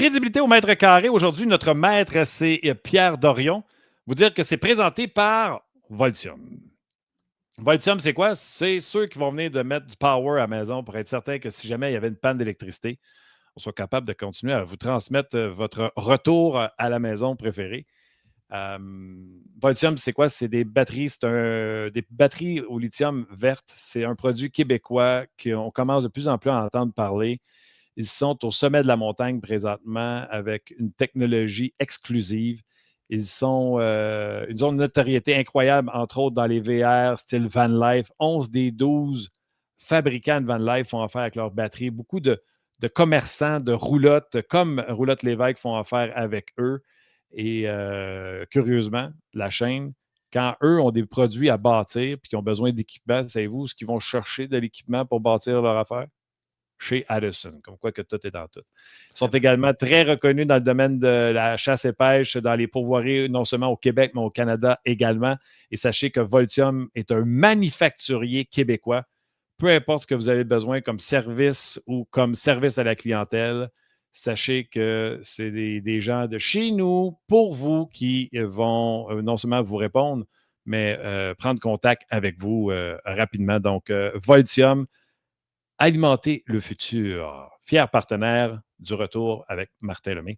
crédibilité au mètre carré. Aujourd'hui, notre maître, c'est Pierre Dorion. Vous dire que c'est présenté par Voltium. Voltium, c'est quoi? C'est ceux qui vont venir de mettre du power à la maison pour être certain que si jamais il y avait une panne d'électricité, on soit capable de continuer à vous transmettre votre retour à la maison préférée. Voltium, c'est quoi? C'est des batteries. Des batteries au lithium vertes. C'est un produit québécois qu'on commence de plus en plus à entendre parler. Ils sont au sommet de la montagne présentement avec une technologie exclusive. Ils sont une notoriété incroyable, entre autres dans les VR, style Van Life. 11 des 12 fabricants de Van Life font affaire avec leurs batteries. Beaucoup de commerçants, de roulottes, comme Roulotte Lévesque, font affaire avec eux. Et curieusement, la chaîne, quand eux ont des produits à bâtir et qu'ils ont besoin d'équipement, savez-vous ce qu'ils vont chercher de l'équipement pour bâtir leur affaire? Chez Addison, comme quoi que tout est dans tout. Ils sont également très reconnus dans le domaine de la chasse et pêche, dans les pourvoiries, non seulement au Québec, mais au Canada également. Et sachez que Voltium est un manufacturier québécois. Peu importe ce que vous avez besoin comme service ou comme service à la clientèle, sachez que c'est des gens de chez nous, pour vous, qui vont non seulement vous répondre, mais prendre contact avec vous rapidement. Donc, Voltium, alimenter le futur. Fier partenaire du retour avec Martin Lemay.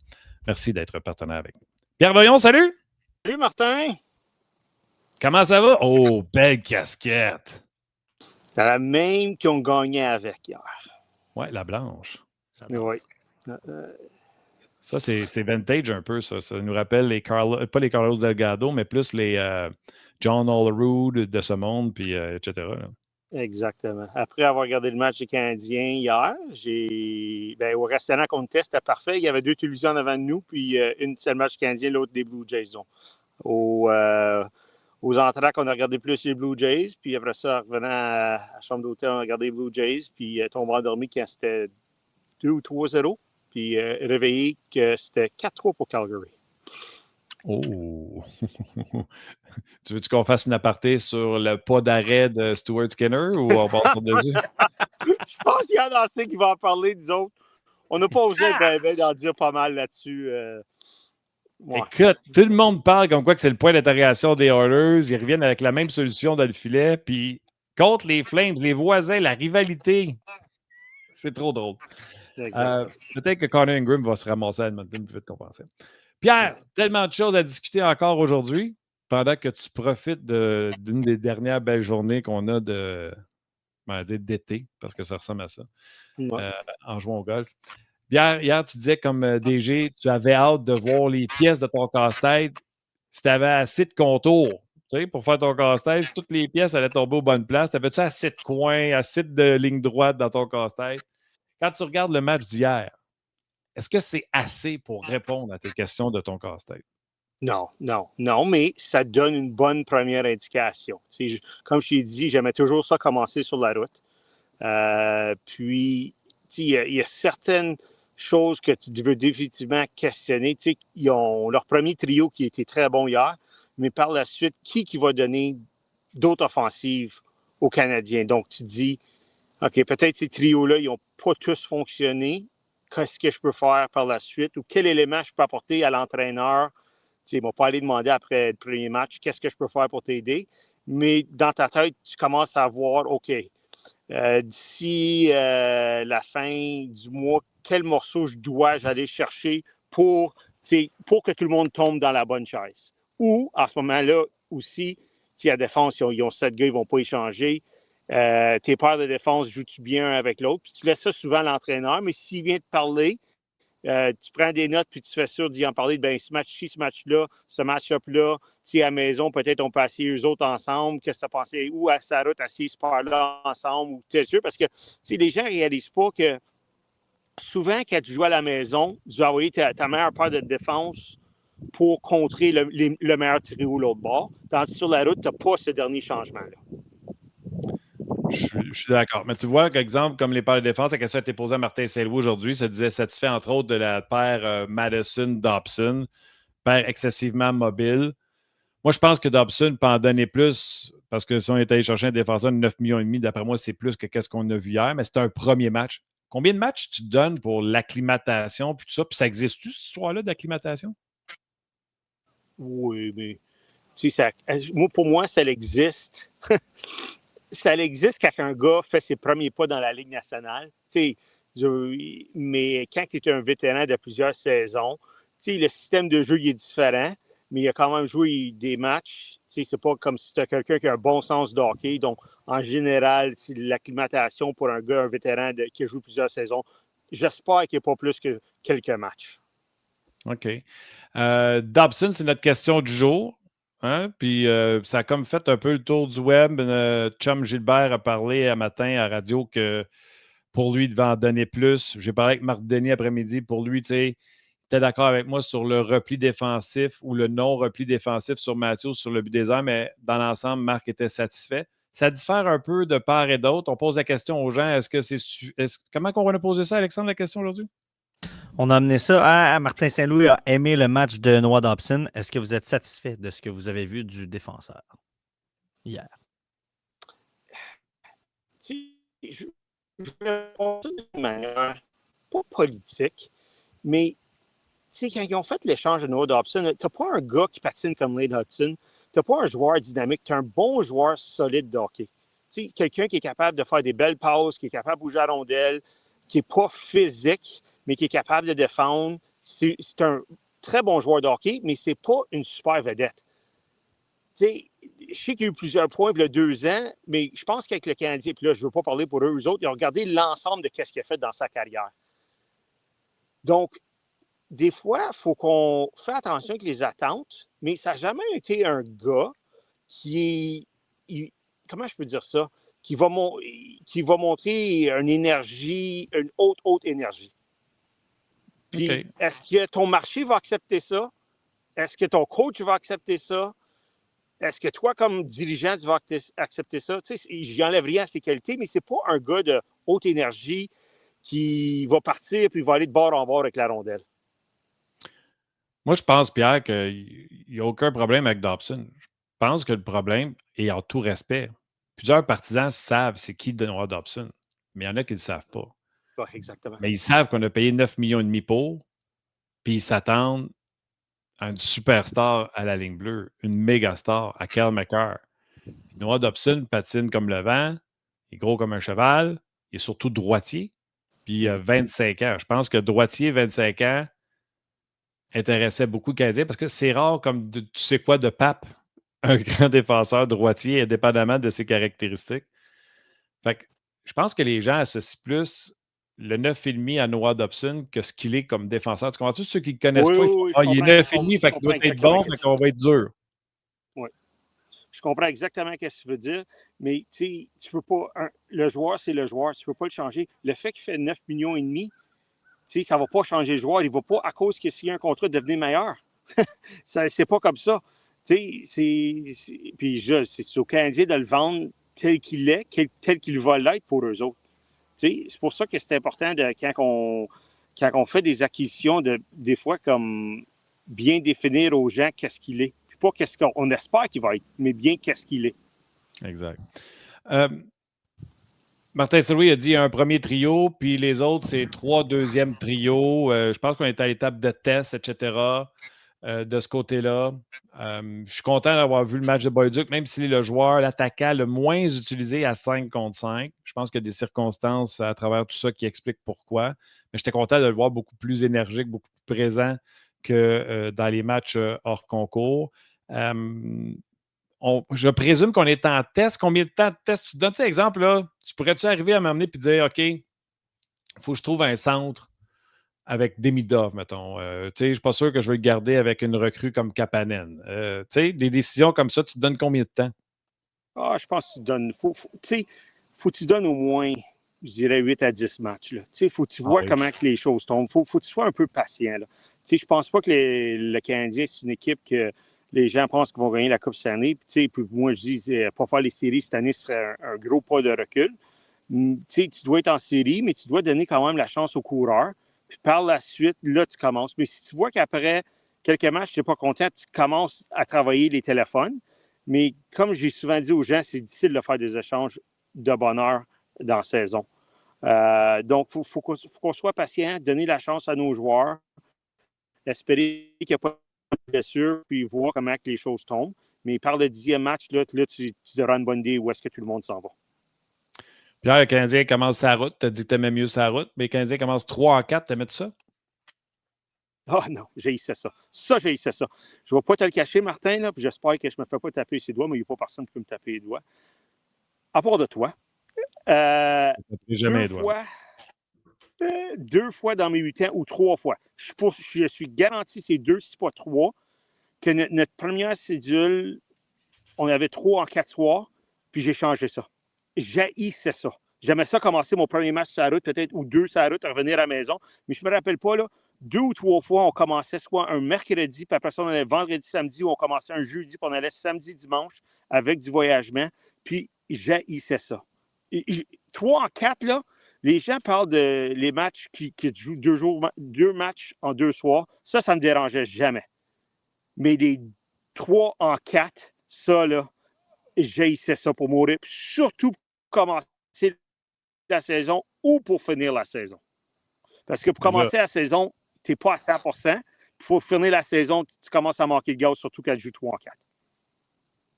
Merci d'être partenaire avec nous. Pierre Doyon, salut! Salut Martin! Comment ça va? Oh, belle casquette! C'est la même qu'ils ont gagné avec hier. Ouais, la blanche. Oui. Ça, c'est vintage un peu, ça. Ça nous rappelle pas les Carlos Delgado, mais plus les John Olerud de ce monde, puis etc. Là. Exactement. Après avoir regardé le match des Canadiens hier, au restaurant qu'on était, c'était parfait. Il y avait 2 télévisions en avant de nous, puis une seule match canadien, l'autre des Blue Jays. Aux entrées, on a regardé plus les Blue Jays, puis après ça, en revenant à la chambre d'hôtel, on a regardé les Blue Jays, puis tombé endormi quand c'était 2 ou 3-0, puis réveillé que c'était 4-3 pour Calgary. Oh! Tu veux-tu qu'on fasse une aparté sur le pas d'arrêt de Stuart Skinner ou on passe par-dessus? Je pense qu'il y en a assez qui vont en parler, nous autres. On n'a pas osé d'en dire pas mal là-dessus. Ouais. Écoute, tout le monde parle comme quoi que c'est le point d'interrogation des Oilers. Ils reviennent avec la même solution dans le filet. Puis contre les Flames, les voisins, la rivalité, c'est trop drôle. Peut-être que Connor Ingram va se ramasser à Edmonton plus vite qu'on pensait. Pierre, tellement de choses à discuter encore aujourd'hui, pendant que tu profites d'une des dernières belles journées qu'on a d'été, parce que ça ressemble à ça, en jouant au golf. Hier, tu disais comme DG, tu avais hâte de voir les pièces de ton casse-tête si tu avais assez de contours. Tu sais, pour faire ton casse-tête, si toutes les pièces allaient tomber aux bonnes places, avais-tu assez de coins, assez de lignes droites dans ton casse-tête? Quand tu regardes le match d'hier, est-ce que c'est assez pour répondre à tes questions de ton casse-tête? Non, mais ça donne une bonne première indication. Comme je t'ai dit, j'aimais toujours ça commencer sur la route. Puis, il y a certaines choses que tu veux définitivement questionner. Ils ont leur premier trio qui était très bon hier, mais par la suite, qui va donner d'autres offensives aux Canadiens? Donc, tu dis, OK, peut-être ces trios-là, ils n'ont pas tous fonctionné. Qu'est-ce que je peux faire par la suite? Ou quel élément je peux apporter à l'entraîneur? Ils ne m'ont pas allé demander après le premier match, qu'est-ce que je peux faire pour t'aider? Mais dans ta tête, tu commences à voir, OK, d'ici la fin du mois, quel morceau j'allais chercher pour que tout le monde tombe dans la bonne chaise. Ou, à ce moment-là, aussi, à la défense, ils ont 7 gars, ils ne vont pas échanger. Tes paires de défense, joues-tu bien un avec l'autre? Puis tu laisses ça souvent à l'entraîneur, mais s'il vient te parler, tu prends des notes puis tu fais sûr d'y en parler. Ben, ce match-ci, ce match-là, ce match-up-là, à la maison, peut-être on peut essayer eux autres ensemble. Qu'est-ce que ça passait? Ou à sa route, essayer ce part-là ensemble. Ou t'es sûr? Parce que les gens ne réalisent pas que souvent, quand tu joues à la maison, tu vas envoyer ta meilleure paire de défense pour contrer le meilleur trio l'autre bord. Tandis que sur la route, tu n'as pas ce dernier changement-là. Je suis d'accord. Mais tu vois, par exemple, comme les paires de défense, la question a été posée à Martin Saint-Louis aujourd'hui, ça disait satisfait entre autres de la paire Madison-Dobson, paire excessivement mobile. Moi, je pense que Dobson peut en donner plus parce que si on est allé chercher un défenseur de 9,5 millions, d'après moi, c'est plus que qu'est-ce qu'on a vu hier, mais c'est un premier match Combien de matchs tu donnes pour l'acclimatation puis tout ça? Puis ça existe-tu, cette histoire-là d'acclimatation? Oui, mais pour moi, ça existe. Ça existe quand un gars fait ses premiers pas dans la Ligue nationale. Mais quand tu es un vétéran de plusieurs saisons, le système de jeu il est différent, mais il a quand même joué des matchs. C'est pas comme si tu quelqu'un qui a un bon sens de hockey. Donc, en général, c'est l'acclimatation pour un gars, un vétéran qui a joué plusieurs saisons. J'espère qu'il n'y a pas plus que quelques matchs. OK. Dobson, c'est notre question du jour. Hein? Puis ça a comme fait un peu le tour du web. Chum Gilbert a parlé un matin à radio que pour lui, il devait en donner plus. J'ai parlé avec Marc Denis après-midi. Pour lui, tu sais, il était d'accord avec moi sur le repli défensif ou le non-repli défensif sur Matthews sur le but des airs, mais dans l'ensemble, Marc était satisfait. Ça diffère un peu de part et d'autre. On pose la question aux gens, comment on va poser ça, Alexandre, la question aujourd'hui? On a amené ça à Martin Saint-Louis a aimé le match de Noah Dobson. Est-ce que vous êtes satisfait de ce que vous avez vu du défenseur hier? Je vais répondre d'une manière pas politique, mais quand ils ont fait l'échange de Noah Dobson, tu n'as pas un gars qui patine comme Lane Hudson, tu n'as pas un joueur dynamique, tu as un bon joueur solide de hockey. Quelqu'un qui est capable de faire des belles passes, qui est capable de bouger à rondelle, qui n'est pas physique, mais qui est capable de défendre. C'est un très bon joueur de hockey, mais ce n'est pas une super vedette. Je sais qu'il y a eu plusieurs points il y a 2 ans, mais je pense qu'avec le Canadien, puis là, je ne veux pas parler pour eux autres, ils ont regardé l'ensemble de ce qu'il a fait dans sa carrière. Donc, des fois, il faut qu'on fasse attention avec les attentes, mais ça n'a jamais été un gars qui est, comment je peux dire ça, qui va montrer une énergie, une haute énergie. Puis, Okay. Est-ce que ton marché va accepter ça? Est-ce que ton coach va accepter ça? Est-ce que toi, comme dirigeant, tu vas accepter ça? Je n'enlève rien à ses qualités, mais ce n'est pas un gars de haute énergie qui va partir puis va aller de bord en bord avec la rondelle. Moi, je pense, Pierre, qu'il n'y a aucun problème avec Dobson. Je pense que le problème, et en tout respect, plusieurs partisans savent c'est qui Noah Dobson, mais il y en a qui ne le savent pas. Ouais, exactement. Mais ils savent qu'on a payé 9,5 millions pour, puis ils s'attendent à une superstar à la ligne bleue, une méga star à Kyle McCarr. Noah Dobson patine comme le vent, il est gros comme un cheval, il est surtout droitier, puis il a 25 ans. Je pense que droitier, 25 ans, intéressait beaucoup le Canadien parce que c'est rare comme tu sais quoi de Pape, un grand défenseur droitier, indépendamment de ses caractéristiques. Fait que je pense que les gens associent plus le 9,5 à Noah Dobson que ce qu'il est comme défenseur. Tu comprends-tu ceux qui ne le connaissent pas? Oui, Il est 9,5, fait qu'il doit être bon, fait qu'on va être dur. Oui. Je comprends exactement ce que tu veux dire, mais tu peux pas. Le joueur, c'est le joueur, tu ne peux pas le changer. Le fait qu'il fait 9,5 millions, ça ne va pas changer le joueur. Il ne va pas, à cause qu'il y a un contrat, devenir meilleur. C'est pas comme ça. Puis c'est au Canadien de le vendre tel qu'il est, tel qu'il va l'être pour eux autres. C'est pour ça que c'est important quand on fait des acquisitions, des fois, comme bien définir aux gens qu'est-ce qu'il est. Puis pas qu'est-ce qu'on espère qu'il va être, mais bien qu'est-ce qu'il est. Exact. Martin Saint-Louis a dit un premier trio, puis les autres, c'est 3 deuxièmes trios. Je pense qu'on est à l'étape de test, etc. De ce côté-là. Je suis content d'avoir vu le match de Bolduc, même s'il est le joueur, l'attaquant le moins utilisé à 5 contre 5. Je pense qu'il y a des circonstances à travers tout ça qui expliquent pourquoi. Mais j'étais content de le voir beaucoup plus énergique, beaucoup plus présent que dans les matchs hors concours. Je présume qu'on est en test. Combien de temps de test tu donnes? Tu sais, exemple, là, tu pourrais-tu arriver à m'amener et dire, OK, il faut que je trouve un centre avec Demidov, mettons. Je ne suis pas sûr que je vais le garder avec une recrue comme Kapanen. Tu sais, des décisions comme ça, tu te donnes combien de temps? Je pense que tu donnes. Faut que tu donnes au moins, je dirais, 8 à 10 matchs. Il faut que tu vois comment que les choses tombent. Faut que tu sois un peu patient. Je ne pense pas que le Canadien, c'est une équipe que les gens pensent qu'ils vont gagner la Coupe cette année. Puis moi, je dis, pas faire les séries cette année serait un gros pas de recul. Tu dois être en série, mais tu dois donner quand même la chance aux coureurs. Puis par la suite, là, tu commences. Mais si tu vois qu'après quelques matchs, tu n'es pas content, tu commences à travailler les téléphones. Mais comme j'ai souvent dit aux gens, c'est difficile de faire des échanges de bonheur dans la saison. Donc, il faut qu'on soit patient, donner la chance à nos joueurs, espérer qu'il n'y a pas de blessure, puis voir comment que les choses tombent. Mais par le 10e match, là tu auras une bonne idée où est-ce que tout le monde s'en va. Pierre, le Canadien commence sa route. Tu as dit que tu aimais mieux sa route, mais le Canadien commence 3-4. Tu aimais ça? Ah non, j'ai essayé ça. Ça, j'ai essayé ça. Je ne vais pas te le cacher, Martin, là, puis j'espère que je ne me fais pas taper ses doigts, mais il n'y a pas personne qui peut me taper les doigts. À part de toi. Jamais doigts. Deux fois dans mes 8 ans ou 3 fois. Je suis garanti, c'est 2, si pas 3, que notre première cédule, on avait 3 en 4 soirs, puis j'ai changé ça. J'haïssais ça. J'aimais ça commencer mon premier match sur la route, peut-être, ou 2 sur la route, à revenir à la maison. Mais je ne me rappelle pas, là, 2 ou 3 fois, on commençait soit un mercredi, puis après ça, on allait vendredi, samedi, ou on commençait un jeudi, puis on allait samedi, dimanche, avec du voyagement. Puis j'haïssais ça. 3 en 4, là, les gens parlent de les matchs qui jouent 2 matchs en 2 soirs. Ça ne me dérangeait jamais. Mais les 3 en 4, ça, là, j'haïssais ça pour mourir. Puis surtout pour commencer la saison ou pour finir la saison. Parce que pour commencer la saison, tu n'es pas à 100%. Pour finir la saison, tu commences à manquer de gaz, surtout quand tu joues 3 en 4.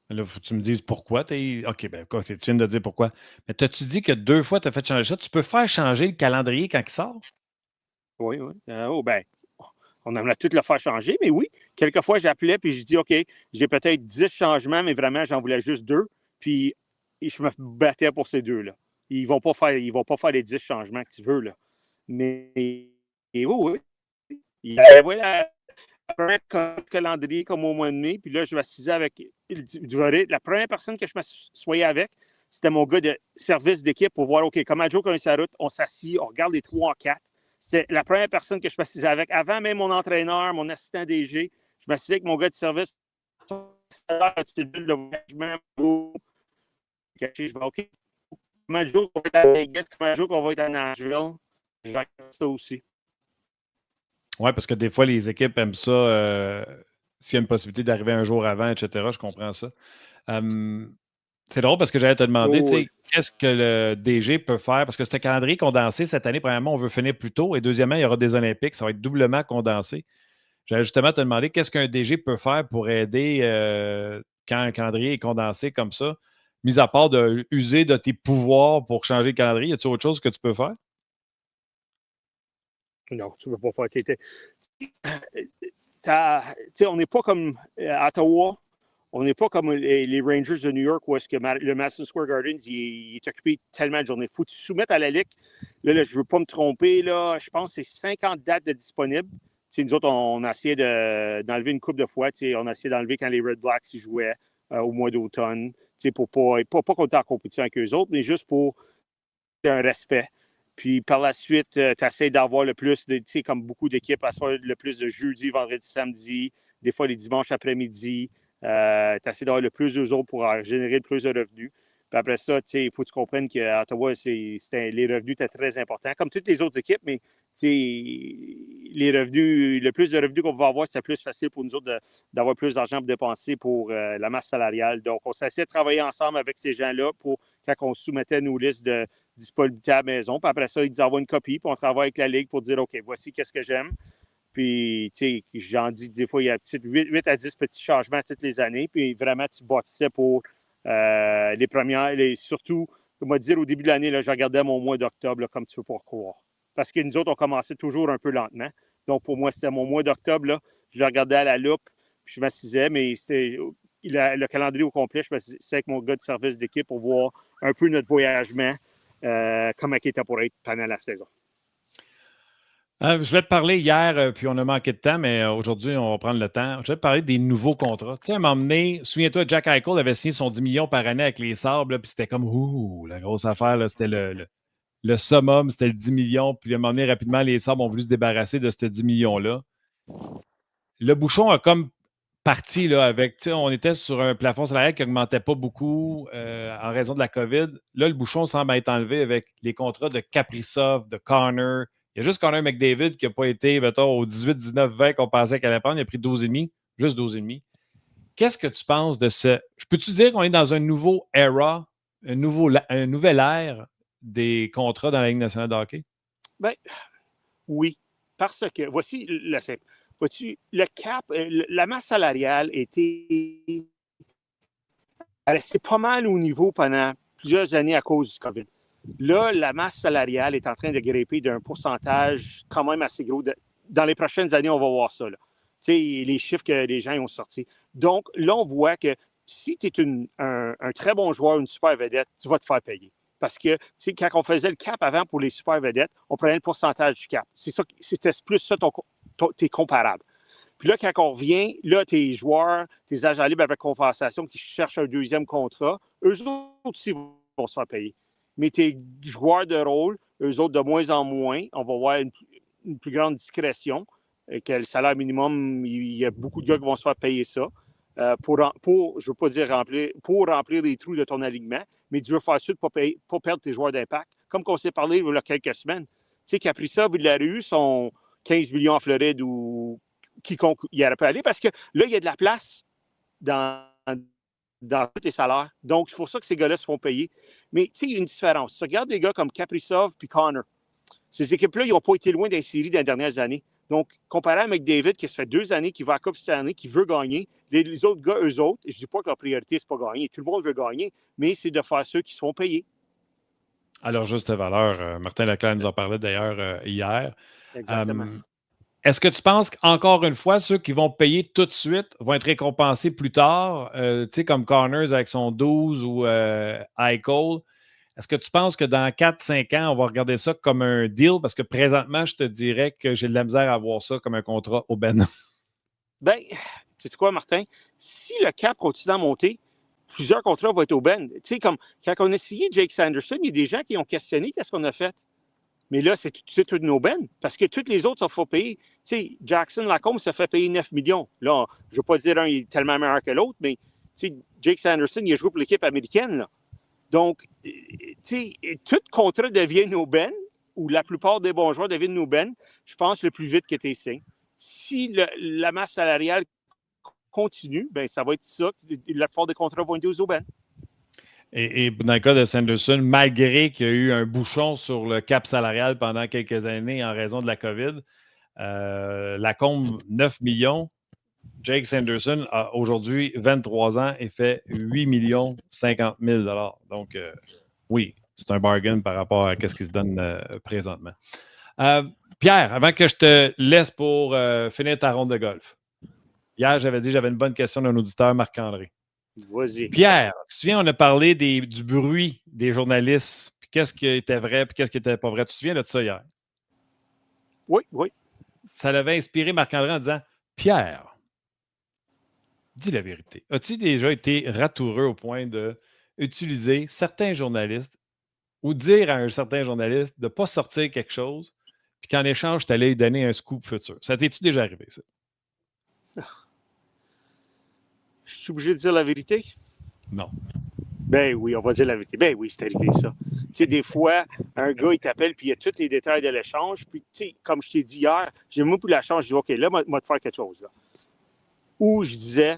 Là, il faut que tu me dises pourquoi. OK, ben, tu viens de dire pourquoi. Mais t'as-tu dit que 2 fois, tu as fait changer ça? Tu peux faire changer le calendrier quand il sort? Oui. On aimerait tout le faire changer, mais oui. Quelquefois, j'appelais puis je dis OK, j'ai peut-être 10 changements, mais vraiment, j'en voulais juste 2. Puis je me battais pour ces 2-là. Ils ne vont pas faire les 10 changements que tu veux, là. Mais oui. Il y avait un calendrier comme au mois de mai, puis là, je m'assisais avec du volet. La première personne que je m'assoyais avec, c'était mon gars de service d'équipe pour voir, OK, comment Joe connaît sa route, on s'assit, on regarde les 3 en 4. C'est la première personne que je m'assisais avec. Avant même mon entraîneur, mon assistant DG, je m'assisais avec mon gars de service. Je vais, OK, comment Joe qu'on va être à Vegas, comment Joe qu'on va être à Nashville. Je regarde ça aussi. Oui, parce que des fois, les équipes aiment ça. S'il y a une possibilité d'arriver un jour avant, etc., je comprends ça. C'est drôle parce que j'allais te demander, qu'est-ce que le DG peut faire? Parce que c'est un calendrier condensé cette année. Premièrement, on veut finir plus tôt. Et deuxièmement, il y aura des Olympiques. Ça va être doublement condensé. J'allais justement te demander qu'est-ce qu'un DG peut faire pour aider quand un calendrier est condensé comme ça, mis à part de user de tes pouvoirs pour changer le calendrier. Y a-t-il autre chose que tu peux faire? Non, tu ne peux pas faire. On n'est pas comme à Ottawa. On n'est pas comme les Rangers de New York où est-ce que le Madison Square Garden il est occupé tellement de journées. Il faut que tu soumettes à la Ligue. Là, je ne veux pas me tromper. Là, je pense que c'est 50 dates de disponibles. Nous autres, on a essayé d'enlever une couple de fois. On a essayé d'enlever quand les Red Blacks y jouaient au mois d'automne. Pour pas qu'on était en compétition avec eux autres, mais juste pour un respect. Puis par la suite, tu essaies d'avoir le plus de, comme beaucoup d'équipes, le plus de jeudi, vendredi, samedi, des fois les dimanches après-midi. Tu essaies d'avoir le plus d'eux autres pour générer le plus de revenus. Puis après ça, il faut que tu comprennes qu'à Ottawa, les revenus étaient très importants, comme toutes les autres équipes, mais les revenus, le plus de revenus qu'on va avoir, c'est plus facile pour nous autres d'avoir plus d'argent pour dépenser pour la masse salariale. Donc, on s'est essayé de travailler ensemble avec ces gens-là pour quand on soumettait nos listes de disponibilité à la maison. Puis après ça, ils nous envoient une copie, puis on travaille avec la Ligue pour dire OK, voici qu'est-ce que j'aime. Puis, j'en dis des fois, il y a 8 à 10 petits changements toutes les années. Puis vraiment, tu bâtissais pour les premières, surtout, je vais dire, au début de l'année, là, je regardais mon mois d'octobre, là, comme tu peux pas croire. Parce que nous autres, on commençait toujours un peu lentement. Donc, pour moi, c'était mon mois d'octobre, là. Je le regardais à la loupe, puis je m'assisais, mais le calendrier au complet, je m'assisais avec mon gars de service d'équipe pour voir un peu notre voyagement, comment il était pour être pendant la saison. Je voulais te parler hier, puis on a manqué de temps, mais aujourd'hui, on va prendre le temps. Je voulais te parler des nouveaux contrats. Tu sais, à un moment donné, souviens-toi, Jack Eichel avait signé son 10 millions par année avec les Sabres, là, puis c'était comme, la grosse affaire, là, c'était le summum, c'était le 10 millions. Puis à un moment donné, rapidement, les Sabres ont voulu se débarrasser de ce 10 millions-là. Le bouchon a comme parti là, avec, tu sais, on était sur un plafond salarial qui n'augmentait pas beaucoup en raison de la COVID. Là, le bouchon semble être enlevé avec les contrats de Kaprizov, de Connor. Il y a juste Connor McDavid qui n'a pas été, mettons, au 18, 19, 20 qu'on pensait qu'elle allait prendre. Il a pris 12,5, juste 12,5. Qu'est-ce que tu penses de ce... Peux-tu dire qu'on est dans un nouveau era, un nouvel ère des contrats dans la Ligue nationale de hockey? Ben, oui. Parce que, voici le cap, la masse salariale était restée pas mal au niveau pendant plusieurs années à cause du COVID. Là, la masse salariale est en train de grimper d'un pourcentage quand même assez gros. Dans les prochaines années, on va voir ça. Là. Tu sais, les chiffres que les gens ont sortis. Donc, là, on voit que si tu es un très bon joueur, une super vedette, tu vas te faire payer. Parce que, tu sais, quand on faisait le cap avant pour les super vedettes, on prenait le pourcentage du cap. C'était plus ça tes comparables. Puis là, quand on revient, là, tes joueurs, tes agents libres avec compensation qui cherchent un deuxième contrat, eux autres aussi vont se faire payer. Mais tes joueurs de rôle, eux autres, de moins en moins, on va voir une plus grande discrétion. Que le salaire minimum, il y a beaucoup de gars qui vont se faire payer ça. Je ne veux pas dire pour remplir les trous de ton alignement, mais tu veux faire ça pour ne pas perdre tes joueurs d'impact. Comme on s'est parlé il y a quelques semaines. Tu sais, Kaprizov et Larue sont 15 millions en Floride ou quiconque y aurait pu aller parce que là, il y a de la place dans tous les salaires. Donc, c'est pour ça que ces gars-là se font payer. Mais tu sais, il y a une différence. Tu regardes des gars comme Kaprizov et Connor. Ces équipes-là, ils n'ont pas été loin des séries dans les dernières années. Donc, comparé à McDavid, qui se fait 2 années, qui va à la Coupe cette année, qui veut gagner, les autres gars, eux autres, je ne dis pas que leur priorité, c'est pas gagner. Tout le monde veut gagner, mais c'est de faire ceux qui se font payer. Alors, juste valeur, Martin Leclerc nous en parlait d'ailleurs hier. Exactement. Est-ce que tu penses qu'encore une fois, ceux qui vont payer tout de suite vont être récompensés plus tard, tu sais, comme Connors avec son 12 ou Eichel? Est-ce que tu penses que dans 4-5 ans, on va regarder ça comme un deal? Parce que présentement, je te dirais que j'ai de la misère à voir ça comme un contrat au Ben. Bien, tu sais quoi, Martin? Si le cap continue à monter, plusieurs contrats vont être au Ben. Tu sais, comme quand on a signé Jake Sanderson, il y a des gens qui ont questionné qu'est-ce qu'on a fait. Mais là, c'est tout nos bennes, parce que tous les autres se font payer. Tu sais, Jackson Lacombe se fait payer 9 millions. Là, je ne veux pas dire un est tellement meilleur que l'autre, mais tu sais, Jake Sanderson, il a joué pour l'équipe américaine. Là. Donc, tu sais, tout contrat devient nos bennes, ou la plupart des bons joueurs deviennent nos bennes, je pense, le plus vite que tu signes. Si la masse salariale continue, ben ça va être ça. La plupart des contrats vont être aux bennes. Et dans le cas de Sanderson, malgré qu'il y a eu un bouchon sur le cap salarial pendant quelques années en raison de la COVID, Lacombe, 9 millions. Jake Sanderson a aujourd'hui 23 ans et fait 8 millions 50 000 $. Donc, oui, c'est un bargain par rapport à ce qui se donne présentement. Pierre, avant que je te laisse pour finir ta ronde de golf, hier, j'avais dit que j'avais une bonne question d'un auditeur, Marc-André. Vas-y. Pierre, tu te souviens, on a parlé du bruit des journalistes, puis qu'est-ce qui était vrai, puis qu'est-ce qui n'était pas vrai. Tu te souviens de ça hier? Oui. Ça l'avait inspiré Marc-André en disant « Pierre, dis la vérité. As-tu déjà été ratoureux au point d'utiliser certains journalistes ou dire à un certain journaliste de ne pas sortir quelque chose, puis qu'en échange, tu allais lui donner un scoop futur? Ça t'es-tu déjà arrivé, ça? Je suis obligé de dire la vérité? Non. Ben oui, on va dire la vérité. Ben oui, c'est arrivé ça. Tu sais, des fois, un gars, il t'appelle, puis il y a tous les détails de l'échange. Puis, tu sais, comme je t'ai dit hier, j'ai moi pour l'échange, je dis, OK, là, moi, te faire quelque chose, là. Ou je disais,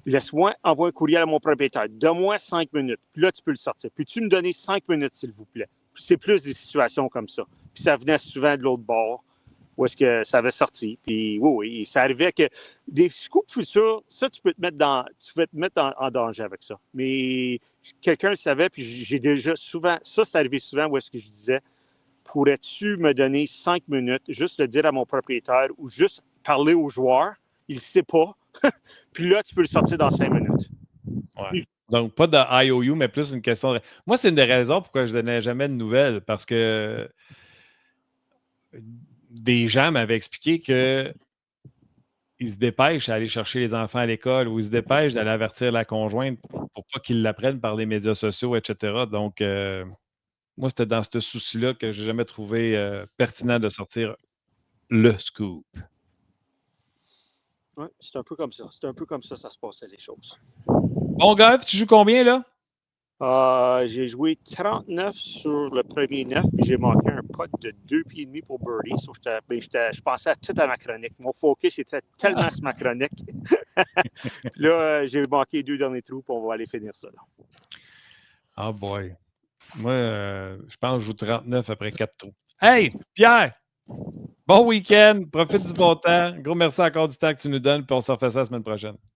laisse-moi envoyer un courriel à mon propriétaire. Donne-moi 5 minutes. Puis là, tu peux le sortir. Peux-tu me donner 5 minutes, s'il vous plaît? Puis c'est plus des situations comme ça. Puis ça venait souvent de l'autre bord, où est-ce que ça avait sorti. Puis oui, ça arrivait que des scoops futurs, ça, tu peux te mettre en danger avec ça. Mais quelqu'un le savait, puis j'ai déjà souvent, ça, c'est arrivé souvent où est-ce que je disais, pourrais-tu me donner 5 minutes, juste le dire à mon propriétaire ou juste parler au joueur? Il ne sait pas. Puis là, tu peux le sortir dans 5 minutes. Ouais. Donc, pas de IOU, mais plus une question de... Moi, c'est une des raisons pourquoi je ne donnais jamais de nouvelles, parce que des gens m'avaient expliqué qu'ils se dépêchent à aller chercher les enfants à l'école ou ils se dépêchent d'aller avertir la conjointe pour pas qu'ils l'apprennent par les médias sociaux, etc. Donc, moi, c'était dans ce souci-là que je n'ai jamais trouvé pertinent de sortir le scoop. Oui, c'est un peu comme ça. C'est un peu comme ça se passait, les choses. Bon, golf, tu joues combien, là? J'ai joué 39 sur le premier 9, puis j'ai manqué un putt de 2,5 pieds pour birdie. So je pensais tout à ma chronique. Mon focus était tellement sur ma chronique. Là, j'ai manqué 2 derniers trous, puis on va aller finir ça. Là. Oh boy. Moi, je pense que je joue 39 après 4 trous. Hey, Pierre! Bon week-end, profite du bon temps. Gros merci encore du temps que tu nous donnes, puis on se refait ça la semaine prochaine.